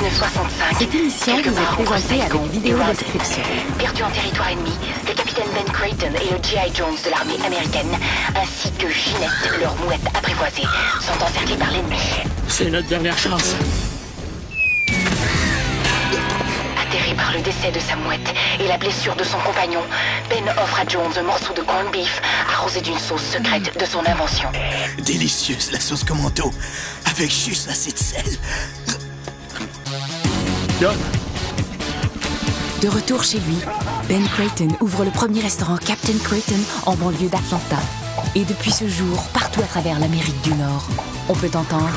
1965. Cette émission vous est présentée avec une vidéo description. Perdus en territoire ennemi, le capitaine Ben Creighton et le G.I. Jones de l'armée américaine, ainsi que Ginette, leur mouette apprivoisée, sont encerclés par l'ennemi. C'est notre dernière chance. Atterré par le décès de sa mouette et la blessure de son compagnon, Ben offre à Jones un morceau de corned beef arrosé d'une sauce secrète de son invention. Délicieuse la sauce Commando, avec juste assez de sel. John. De retour chez lui, Ben Creighton ouvre le premier restaurant Captain Creighton en banlieue d'Atlanta. Et depuis ce jour, partout à travers l'Amérique du Nord, on peut entendre...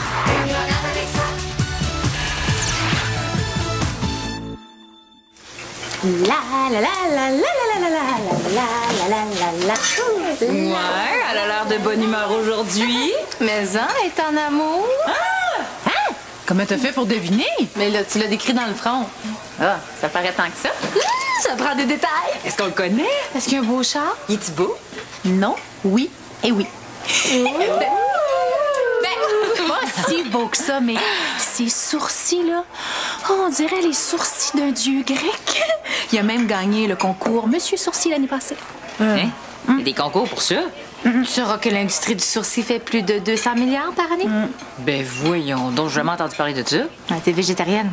La la la la la la la la la la la. Ouais, elle a l'air de bonne humeur aujourd'hui. Mais elle est en amour. Ah! Hein? Comment t'as fait pour deviner? Mais là, tu l'as décrit dans le front. Ah, ça paraît tant que ça. Ça prend des détails. Est-ce qu'on le connaît? Est-ce qu'il y a un beau char? Il est-tu beau? Non, oui et oui. Pas si beau que ça, mais ses sourcils, là, on dirait les sourcils d'un dieu grec. Il a même gagné le concours Monsieur Sourcil l'année passée. Hein? Il y a des concours pour ça? Tu sauras que l'industrie du sourcil fait plus de 200 milliards par année. Ben voyons, donc j'ai jamais entendu parler de ça. T'es végétarienne.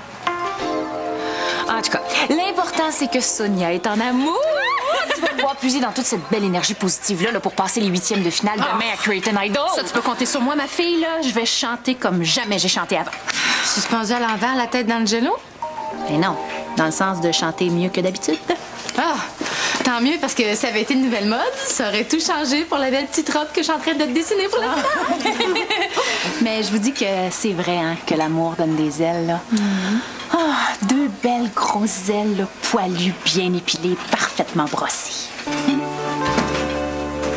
En tout cas, l'important c'est que Sonia est en amour. Tu vas pouvoir puiser dans toute cette belle énergie positive-là là, pour passer les huitièmes de finale demain à Creighton Idol. Ça, tu peux compter sur moi, ma fille, là. Je vais chanter comme jamais j'ai chanté avant. Suspendu à l'envers, la tête dans le genou? Mais non, dans le sens de chanter mieux que d'habitude. Ah, tant mieux, parce que ça avait été une nouvelle mode. Ça aurait tout changé pour la belle petite robe que je suis en train de te dessiner pour la finale. Mais je vous dis que c'est vrai hein, que l'amour donne des ailes. Là. Ah, deux belles grosses ailes là, poilues, bien épilées, parfaitement brossées.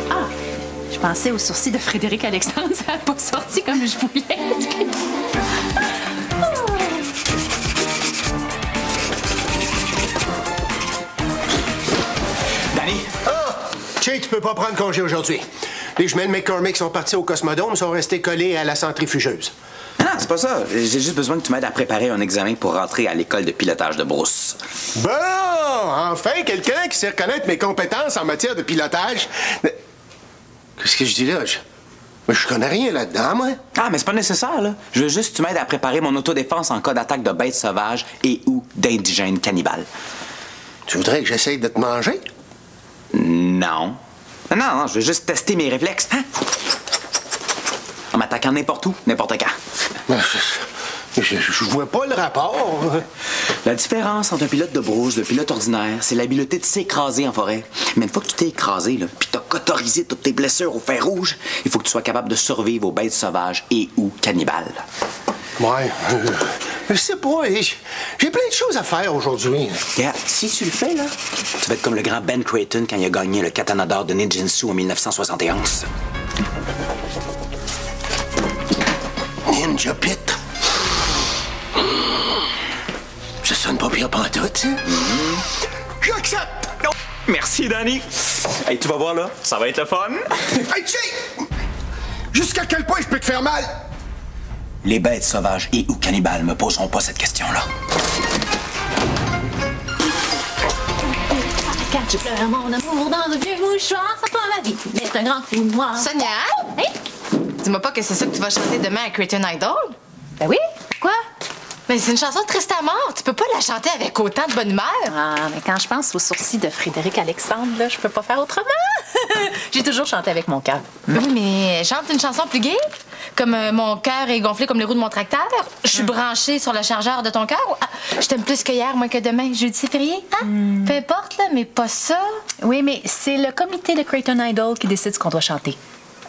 Ah, je pensais aux sourcils de Frédéric Alexandre. Ça n'a pas sorti comme je voulais. Danny? Che, tu peux pas prendre congé aujourd'hui. Les jumelles McCormick sont parties au Cosmodome, sont restées collées à la centrifugeuse. Ah, c'est pas ça. J'ai juste besoin que tu m'aides à préparer un examen pour rentrer à l'école de pilotage de Brousse. Bon! Enfin, quelqu'un qui sait reconnaître mes compétences en matière de pilotage. Mais... Qu'est-ce que je dis là? Je connais rien là-dedans, moi. Ah, mais c'est pas nécessaire, là. Je veux juste que tu m'aides à préparer mon autodéfense en cas d'attaque de bêtes sauvages et ou d'indigènes cannibales. Tu voudrais que j'essaye de te manger? Non. Non, je veux juste tester mes réflexes. Hein? En m'attaquant n'importe où, n'importe quand. Je vois pas le rapport. La différence entre un pilote de brousse et un pilote ordinaire, c'est l'habileté de s'écraser en forêt. Mais une fois que tu t'es écrasé, là, puis t'as cotorisé toutes tes blessures au fer rouge, il faut que tu sois capable de survivre aux bêtes sauvages et ou cannibales. Ouais. Je sais pas. J'ai plein de choses à faire aujourd'hui. Regarde, si tu le fais, là, tu vas être comme le grand Ben Creighton quand il a gagné le Katana d'or de Ninjinsu en 1971. Ninja Pit. Ça sonne pas pire pantoute, ça. J'accepte! Oh, merci, Danny. Hey, tu vas voir, là, ça va être le fun. Hey, Che! Jusqu'à quel point je peux te faire mal? Les bêtes sauvages et ou cannibales me poseront pas cette question-là. Quand je pleure mon amour dans un vieux mouchoir, ça prend ma vie. Mais un grand coup de moi. Sonia? Hey? Dis-moi pas que c'est ça que tu vas chanter demain à Creighton Idol? Ben oui. Quoi? Mais c'est une chanson triste à mort. Tu peux pas la chanter avec autant de bonne humeur. Ah, mais quand je pense aux sourcils de Frédéric Alexandre, là, je peux pas faire autrement. J'ai toujours chanté avec mon cœur. Oui, mais chante une chanson plus gaie. Comme mon cœur est gonflé comme les roues de mon tracteur. Je suis branchée sur le chargeur de ton cœur. Ah, je t'aime plus que hier, moins que demain. Jeudi février, hein? Peu importe, là, mais pas ça. Oui, mais c'est le comité de Creighton Idol qui décide ce qu'on doit chanter.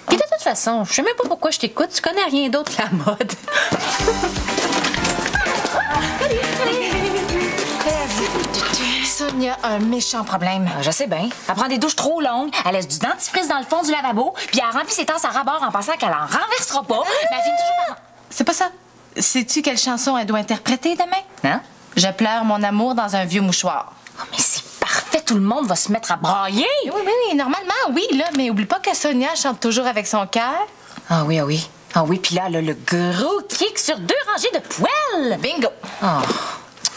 Puis de toute façon, je sais même pas pourquoi je t'écoute. Tu connais rien d'autre que la mode. Sonia a un méchant problème. Je sais bien. Elle prend des douches trop longues, elle laisse du dentifrice dans le fond du lavabo, puis elle remplit ses tasses à rabord en pensant qu'elle en renversera pas, mais elle finit toujours par... C'est pas ça. Sais-tu quelle chanson elle doit interpréter demain? Hein? Je pleure mon amour dans un vieux mouchoir. Oh, mais c'est parfait, tout le monde va se mettre à brailler. Oui, normalement, oui, là, mais oublie pas que Sonia chante toujours avec son cœur. Ah oui, ah oui. Ah oui, puis là, elle a le gros kick sur 2 rangées de poêles. Bingo! Oh.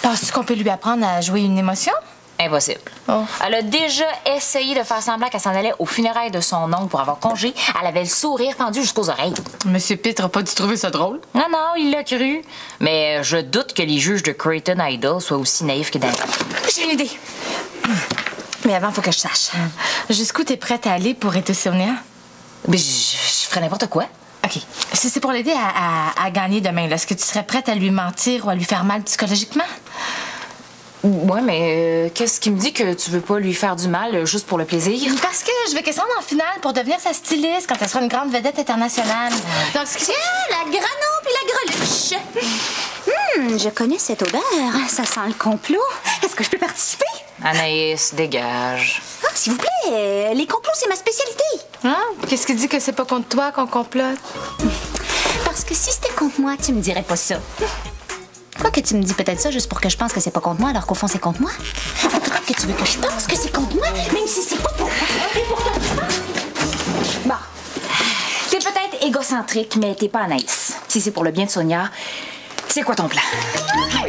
Penses-tu qu'on peut lui apprendre à jouer une émotion? Impossible. Oh. Elle a déjà essayé de faire semblant qu'elle s'en allait aux funérailles de son oncle pour avoir congé. Elle avait le sourire fendu jusqu'aux oreilles. Monsieur Pitre a pas dû trouver ça drôle. Non, il l'a cru. Mais je doute que les juges de Creighton Idol soient aussi naïfs que Danny. J'ai une idée. Mais avant, faut que je sache. Jusqu'où t'es prête à aller pour aider Sonia? Mais je ferais n'importe quoi. OK. Si c'est pour l'aider à gagner demain, là, est-ce que tu serais prête à lui mentir ou à lui faire mal psychologiquement? Ouais, mais qu'est-ce qui me dit que tu veux pas lui faire du mal juste pour le plaisir? Parce que je vais descendre en finale pour devenir sa styliste quand elle sera une grande vedette internationale. Donc, ce qui... Tiens, la grano puis la greluche. Je connais cette odeur. Ça sent le complot. Est-ce que je peux participer? Anaïs, dégage. Ah, s'il vous plaît, les complots, c'est ma spécialité. Hein? Qu'est-ce qui dit que c'est pas contre toi qu'on complote? Parce que si c'était contre moi, tu me dirais pas ça. Quoi que tu me dis peut-être ça juste pour que je pense que c'est pas contre moi, alors qu'au fond, c'est contre moi. Que tu veux que je pense que c'est contre moi, même si c'est pas pour moi. Et pourtant, tu penses. Bon. T'es peut-être égocentrique, mais t'es pas Anaïs. Si c'est pour le bien de Sonia, c'est quoi ton plan? Attention!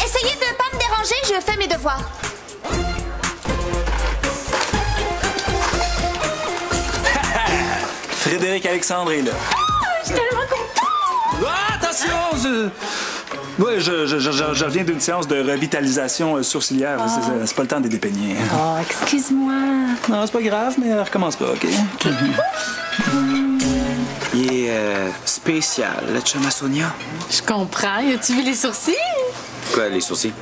Essayez de pas me déranger, je fais mes devoirs. Frédéric Alexandre est là. Je suis tellement contente! Ah, attention! Je reviens d'une séance de revitalisation sourcilière. C'est pas le temps de dépeigner. Oh, excuse-moi. Non, c'est pas grave, mais recommence pas, OK? Il est spécial, le chum à Sonia. Je comprends. As-tu vu les sourcils? Quoi, les sourcils?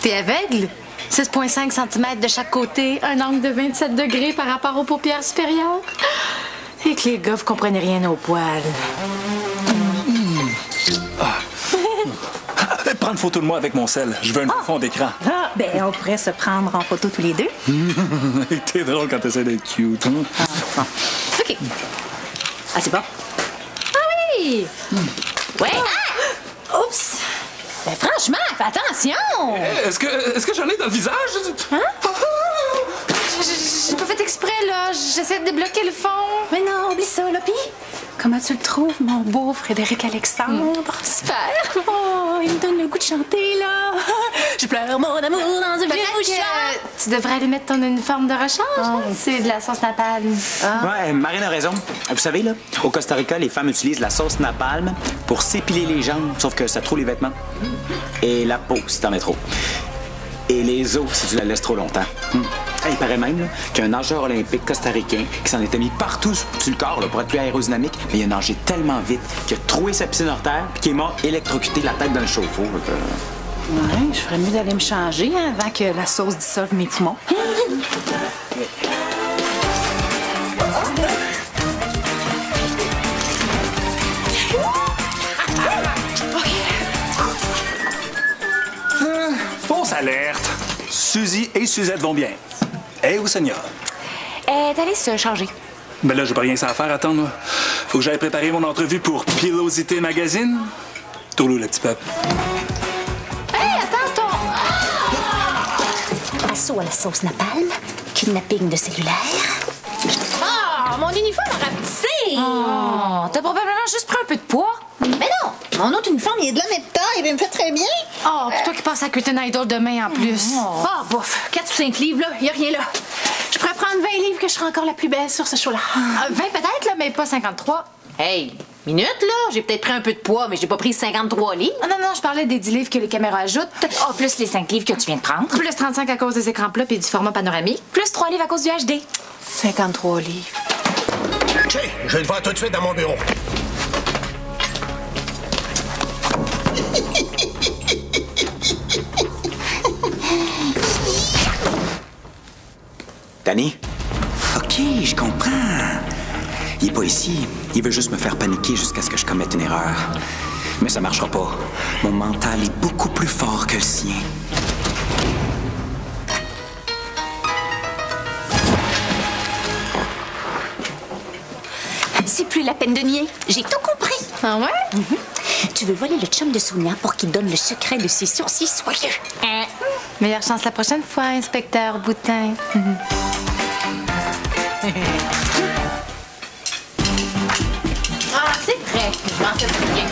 T'es aveugle? 6,5 cm de chaque côté, un angle de 27 degrés par rapport aux paupières supérieures. Et que les gars, vous comprenez rien aux poils. Prends une photo de moi avec mon sel. Je veux un fond d'écran. Ah, ben, on pourrait se prendre en photo tous les deux. T'es drôle quand t'essaies d'être cute. Hein? OK. Ah, c'est bon? Ah oui! Ouais! Ah! Oups! Ben, franchement, fais attention! Est-ce que j'en ai dans le visage? Hein? J'ai pas fait exprès, là. J'essaie de débloquer le fond. Mais non, oublie ça, là. Pis, comment tu le trouves, mon beau Frédéric Alexandre? Super! Oh, il me donne le goût de chanter, là. Je pleure mon amour dans un vieux chat. Tu devrais aller mettre ton uniforme de rechange. C'est de la sauce napalm. Ouais, Marine a raison. Vous savez, là, au Costa Rica, les femmes utilisent la sauce napalm pour s'épiler les jambes, sauf que ça trouve les vêtements. Et la peau, si t'en mets trop. Et les os, si tu la laisses trop longtemps. Il paraît même là, qu'il y a un nageur olympique costaricain qui s'en était mis partout sur le corps là, pour être plus aérodynamique, mais il a nagé tellement vite qu'il a troué sa piscine hors terre puis qu'il est mort électrocuté la tête dans le chauffe-eau. Ouais, je ferais mieux d'aller me changer avant que la sauce dissolve mes poumons. Fausse alerte. Suzy et Suzette vont bien. Hey, où Sonia? Elle est allée se changer. Ben là, j'ai pas rien que ça à faire, attends, moi. Faut que j'aille préparer mon entrevue pour Pilosité Magazine. Tourlou, le petit peuple. Hey, attends, Assaut à la sauce napalm, kidnapping de cellulaire. Ah, mon uniforme a rapetissé! Oh, t'as probablement juste pris un peu de poids. Mais non! Mon autre uniforme, il est de la même taille, il me fait très bien. Oh, puis toi qui passes à Curtain Idol demain en plus. Ah, bof, 4 ou 5 livres, là, y a rien là. Je pourrais prendre 20 livres que je serai encore la plus belle sur ce show-là. 20 peut-être, là, mais pas 53. Hey, minute, là, j'ai peut-être pris un peu de poids, mais j'ai pas pris 53 livres. Ah, non, je parlais des 10 livres que les caméras ajoutent. Oh, plus les 5 livres que tu viens de prendre. Plus 35 à cause des écrans plats et du format panoramique. Plus 3 livres à cause du HD. 53 livres. OK, je vais le voir tout de suite dans mon bureau. Danny? OK, je comprends. Il est pas ici. Il veut juste me faire paniquer jusqu'à ce que je commette une erreur. Mais ça marchera pas. Mon mental est beaucoup plus fort que le sien. C'est plus la peine de nier. J'ai tout compris. Ah ouais? Tu veux voler le chum de Sonia pour qu'il donne le secret de ses sourcils soyeux. Meilleure chance la prochaine fois, inspecteur Boutin. En fait, rien.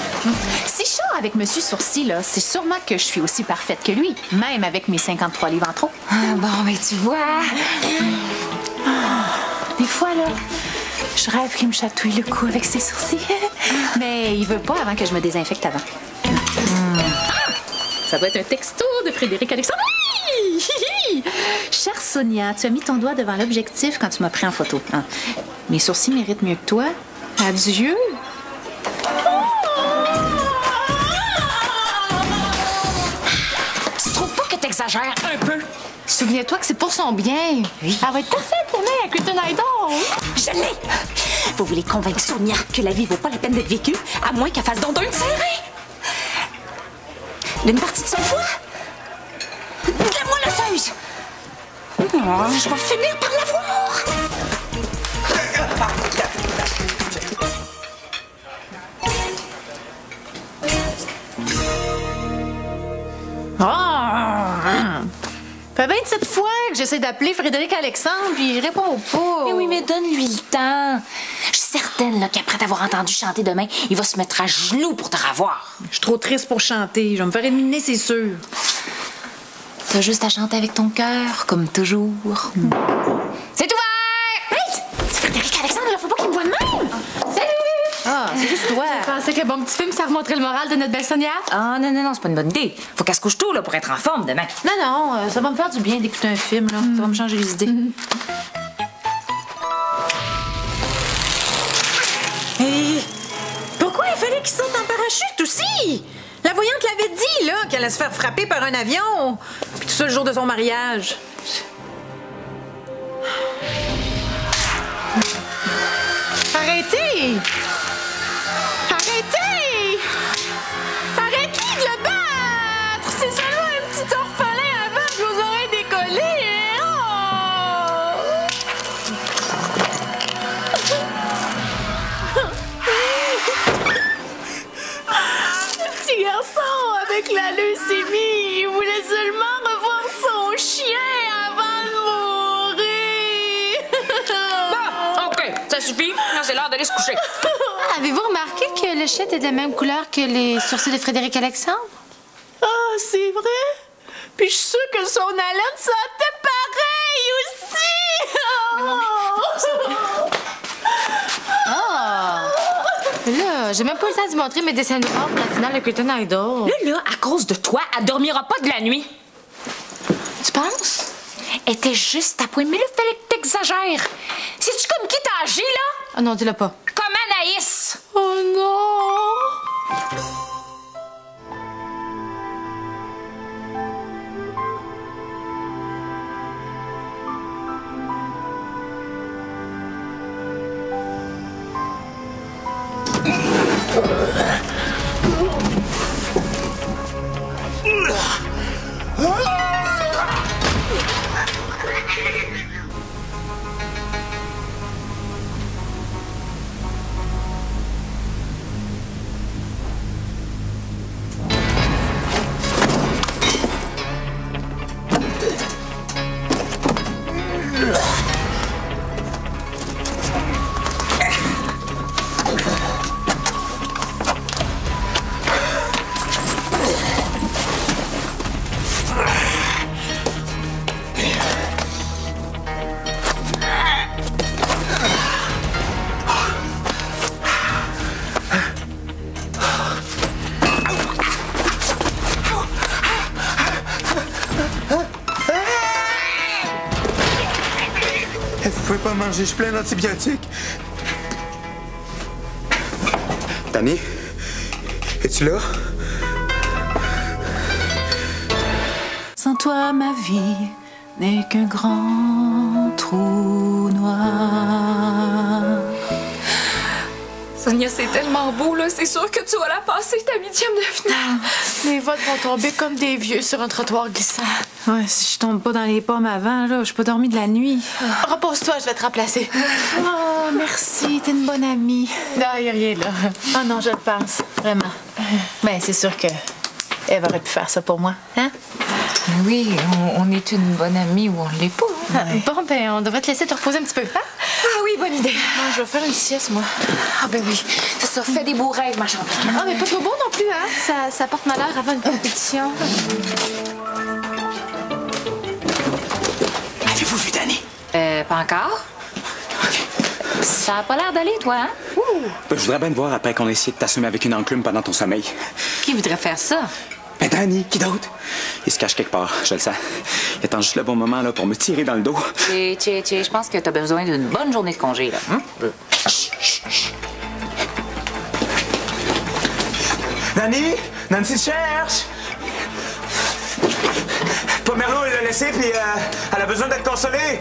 Si je sors avec Monsieur Sourcil, là, c'est sûrement que je suis aussi parfaite que lui, même avec mes 53 livres en trop. Ah, bon, mais tu vois... Des fois, là, je rêve qu'il me chatouille le cou avec ses sourcils. Mais il veut pas avant que je me désinfecte avant. Ça doit être un texto de Frédéric Alexandre. Oui! Chère Sonia, tu as mis ton doigt devant l'objectif quand tu m'as pris en photo. Hein? Mes sourcils méritent mieux que toi. Adieu. Tu trouves pas que t'exagères un peu? Souviens-toi que c'est pour son bien. Oui. Elle va être parfaite, la mère, avec Creighton Idol. Je l'ai! Vous voulez convaincre Sonia que la vie vaut pas la peine d'être vécue, à moins qu'elle fasse don d'un serré? D'une partie de son foie? Donne-moi l'osseuse! Oh, je vais finir par l'avoir! Ça fait 27 fois que j'essaie d'appeler Frédéric Alexandre, puis il répond pas. Mais oui, mais donne-lui le temps. Je suis certaine là, qu'après t'avoir entendu chanter demain, il va se mettre à genoux pour te revoir. Je suis trop triste pour chanter. Je vais me faire éliminer, c'est sûr. T'as juste à chanter avec ton cœur, comme toujours. C'est ouvert! Hey! C'est Frédéric Alexandre, il faut pas qu'il me voie de même! Salut! Ah, c'est juste toi. Je pensais que bon petit film, ça remontrait le moral de notre belle Sonia. Ah, non, c'est pas une bonne idée. Faut qu'elle se couche tôt là, pour être en forme demain. Non, ça va me faire du bien d'écouter un film, là. Ça va me changer les idées. Et pourquoi il fallait qu'il saute en parachute aussi? La voyante l'avait dit, là, qu'elle allait se faire frapper par un avion. Puis tout ça le jour de son mariage. Arrêtez! Arrêtez! Arrêtez de le battre! C'est seulement un petit orphelin avant que vos oreilles décollées! Le petit garçon avec la leucémie, il voulait seulement revoir son chien avant de mourir! Bon, OK, ça suffit. Là, c'est l'heure d'aller se coucher. Avez-vous remarqué que le chien est de la même couleur que les sourcils de Frédéric Alexandre? Ah, c'est vrai? Puis je suis sûre que son haleine sentait pareil aussi! Là, j'ai même pas eu le temps d'y montrer mes dessins de pour la finale de Creighton Idol. Là, à cause de toi, elle dormira pas de la nuit. Tu penses? Elle était juste à point. Mais là, fallait que t'exagères. C'est-tu comme qui t'a agi, là? Ah non, dis-le pas. Comme Anaïs. Oh non! Vous pouvez pas manger, je suis plein d'antibiotiques. Danny, es-tu là? Sans toi, ma vie n'est qu'un grand trou noir. Sonia, c'est tellement beau, là. C'est sûr que tu vas la passer, ta 8e de finale. Les votes vont tomber comme des vieux sur un trottoir glissant. Ouais, si je tombe pas dans les pommes avant, là, je peux dormir de la nuit. Repose-toi, je vais te remplacer. Oh, merci, t'es une bonne amie. Non, y a rien, là. Ah non, je le pense, vraiment. Ben, c'est sûr que Ève aurait pu faire ça pour moi, hein? Oui, on est une bonne amie ou on l'est pas. Bon, ben, on devrait te laisser te reposer un petit peu. Hein? Ah oui, bonne idée. Non, je vais faire une sieste, moi. Ah ben oui, c'est ça, fais des beaux rêves, ma chambre. Ah, mais pas trop beau non plus, hein? Ça porte malheur avant une compétition. Avez-vous vu Danny? Pas encore. Ça a pas l'air d'aller, toi, hein? Ben, je voudrais bien te voir après qu'on ait essayé de t'assumer avec une enclume pendant ton sommeil. Qui voudrait faire ça? Ben Danny, qui d'autre? Il se cache quelque part, je le sens. Il attend juste le bon moment là, pour me tirer dans le dos. Je pense que t'as besoin d'une bonne journée de congé, là. Danny! Nancy te cherche! Pomerleau, elle l'a laissé, puis elle a besoin d'être consolée.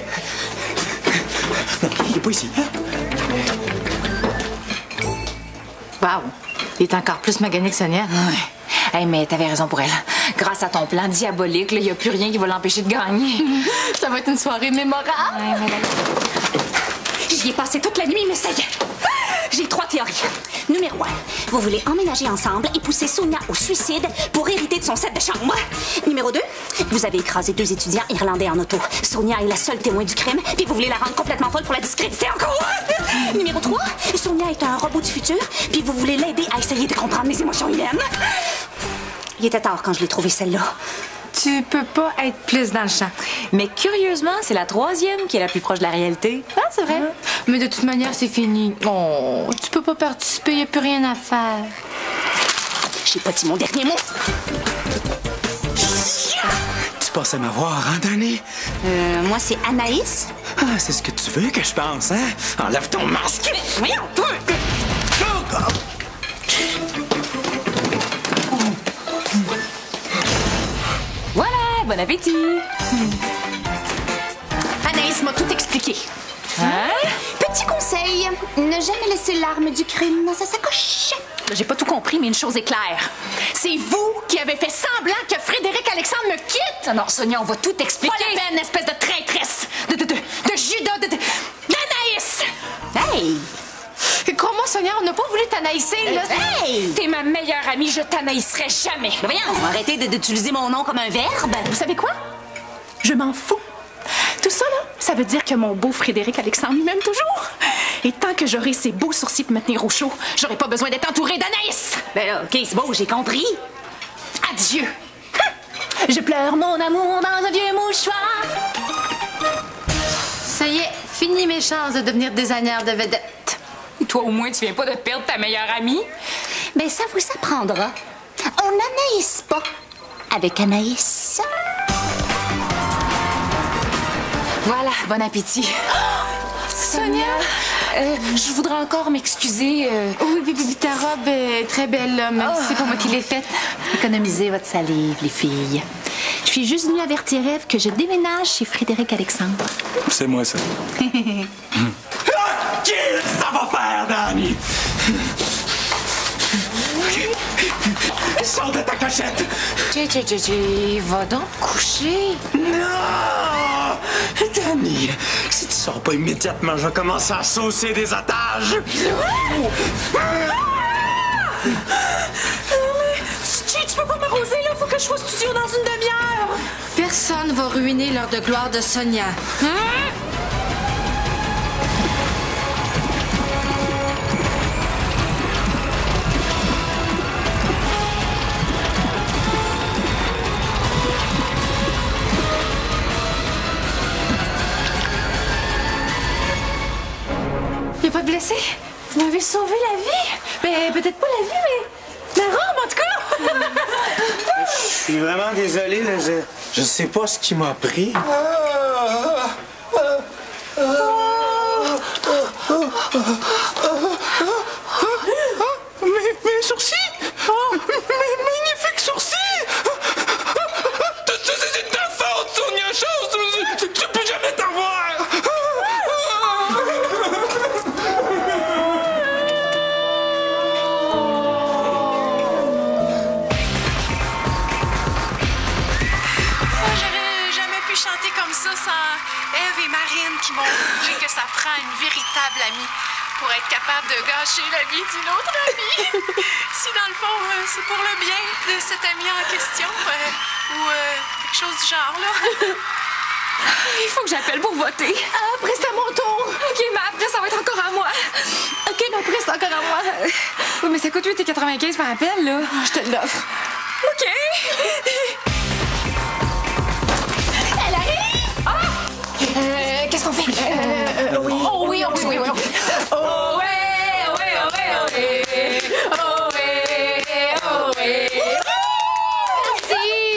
Non, il est pas ici. Wow. Il est encore plus magané que Sonia. Ouais. Hey, mais t'avais raison pour elle. Grâce à ton plan diabolique, il n'y a plus rien qui va l'empêcher de gagner. Ça va être une soirée mémorable. Ouais, mais là... J'y ai passé toute la nuit, mais ça y est. J'ai 3 théories. Numéro 1, vous voulez emménager ensemble et pousser Sonia au suicide pour hériter de son set de chambre. Numéro 2, vous avez écrasé 2 étudiants irlandais en auto. Sonia est la seule témoin du crime, puis vous voulez la rendre complètement folle pour la discréditer encore. Numéro 3, Sonia est un robot du futur, puis vous voulez l'aider à essayer de comprendre les émotions humaines. Il était tard quand je l'ai trouvée, celle-là. Tu peux pas être plus dans le champ. Mais curieusement, c'est la 3e qui est la plus proche de la réalité. Ah, c'est vrai. Mais de toute manière, c'est fini. Oh, tu peux pas participer, y a plus rien à faire. J'ai pas dit mon dernier mot. Tu pensais m'avoir, hein, Danny? Moi, c'est Anaïs. Ah, c'est ce que tu veux que je pense, hein? Enlève ton masque! Voyons, toi! Voilà, bon appétit! Anaïs m'a tout expliqué. Hein? Petit conseil, ne jamais laisser l'arme du crime dans sa sacoche. J'ai pas tout compris, mais une chose est claire. C'est vous qui avez fait semblant que Frédéric Alexandre me quitte! Non, Sonia, on va tout expliquer. Pas la peine, espèce de traîtresse! De Judas, d'Anaïs! Hey! Crois-moi, Sonia, on n'a pas voulu t'anaïsser, là. Hey! T'es ma meilleure amie, je t'anaïsserai jamais. Mais voyons, arrêtez d'utiliser mon nom comme un verbe. Vous savez quoi? Je m'en fous. Tout ça, là, ça veut dire que mon beau Frédéric Alexandre m'aime toujours. Et tant que j'aurai ces beaux sourcils pour me tenir au chaud, j'aurai pas besoin d'être entourée d'Anaïs. Ben là, OK, c'est beau, j'ai compris. Adieu. Je pleure mon amour dans un vieux mouchoir. Ça y est, fini mes chances de devenir designer de vedette. Et toi, au moins, tu viens pas de perdre ta meilleure amie? Ben ça vous apprendra. On n'anaïse pas avec Anaïs. Voilà, bon appétit. Sonia? Je voudrais encore m'excuser. Oui, ta robe est très belle, là, même si c'est pas moi qui l'ai faite. Économisez votre salive, les filles. Je suis juste venue avertir Ève que je déménage chez Frédéric Alexandre. C'est moi, ça. Ça va faire, Danny! Sors de ta cachette! Va donc coucher. Non! Danny, si tu sors pas immédiatement, je vais commencer à saucer des otages! Tu peux pas m'arroser, là? Faut que je sois au studio dans une demi-heure. Personne va ruiner l'heure de gloire de Sonia. Y a pas de blessé? Vous m'avez sauvé la vie. Ben, peut-être pas la vie, mais la robe, en tout cas. Je suis vraiment désolé, là. Je sais pas ce qui m'a pris. Mes sourcils! Oh, mes magnifiques sourcils! Tout ça, c'est de ta faute, Sonia Chose! Je ne peux plus jamais t'avoir! J'aurais jamais pu chanter comme ça sans Ève et Marine qui m'ont prouvé que ça prend une véritable amie pour être capable de gâcher la vie d'une autre amie. Si dans le fond, c'est pour le bien de cette amie en question, ou quelque chose du genre, là. Il faut que j'appelle pour voter. Ah, après, c'est à mon tour. OK, mais après, ça va être encore à moi. OK, mais après, c'est encore à moi. Oui, mais ça coûte 8,95 par appel, là. Je te l'offre. OK. Elle arrive! Ah! Qu'est-ce qu'on fait? Oui. Oh oui, oh oui, oui, oui. Oh ouais, oh ouais, oh ouais, oh ouais. Oh ouais, oh ouais.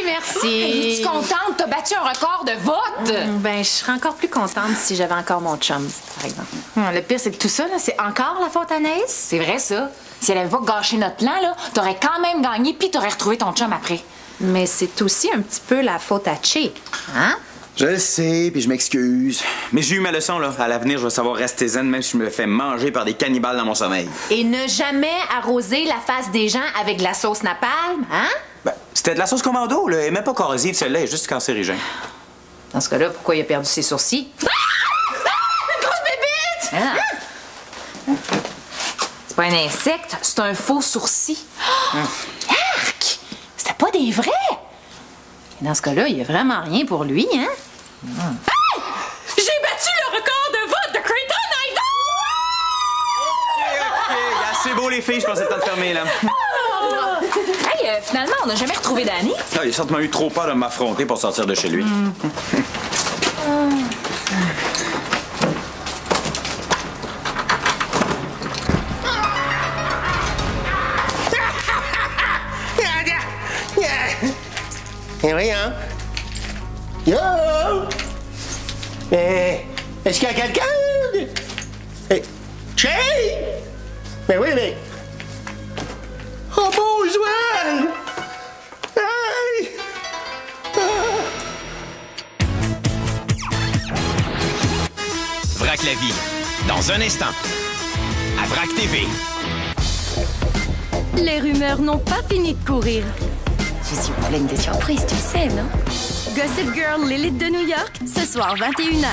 Merci. Es-tu contente? T'as battu un record de vote! Ben, je serais encore plus contente si j'avais encore mon chum, par exemple. Le pire, c'est que tout ça, là, c'est encore la faute à Anaïs. C'est vrai, ça. Si elle avait pas gâché notre plan, là, t'aurais quand même gagné puis t'aurais retrouvé ton chum après. Mais c'est aussi un petit peu la faute à Che. Hein? Je le sais, puis je m'excuse. Mais j'ai eu ma leçon, là. À l'avenir, je vais savoir rester zen, même si je me fais manger par des cannibales dans mon sommeil. Et ne jamais arroser la face des gens avec de la sauce napalm, hein? Ben, c'était de la sauce commando, là. Elle est même pas corrosive, celle-là, elle est juste cancérigène. Dans ce cas-là, pourquoi il a perdu ses sourcils? Ah! Une grosse bébite! Ah. C'est pas un insecte, c'est un faux sourcil. Arc! C'était pas des vrais! Dans ce cas-là, il y a vraiment rien pour lui, hein? Hey! J'ai battu le record de vote de Creighton Idol! OK, c'est beau, les filles, je pense que c'est le temps de fermer, là. Hey, finalement, on n'a jamais retrouvé Danny. Ah, il a certainement eu trop peur de m'affronter pour sortir de chez lui. Et voyons. Yo! Est-ce qu'il y a quelqu'un? Che? Mais oui, mais... Oh, Boswell! Hey! Vrac la vie, dans un instant. À Vrac TV. Les rumeurs n'ont pas fini de courir. Je suis pleine de surprises, tu sais, non? Gossip Girl, l'élite de New York, ce soir 21h.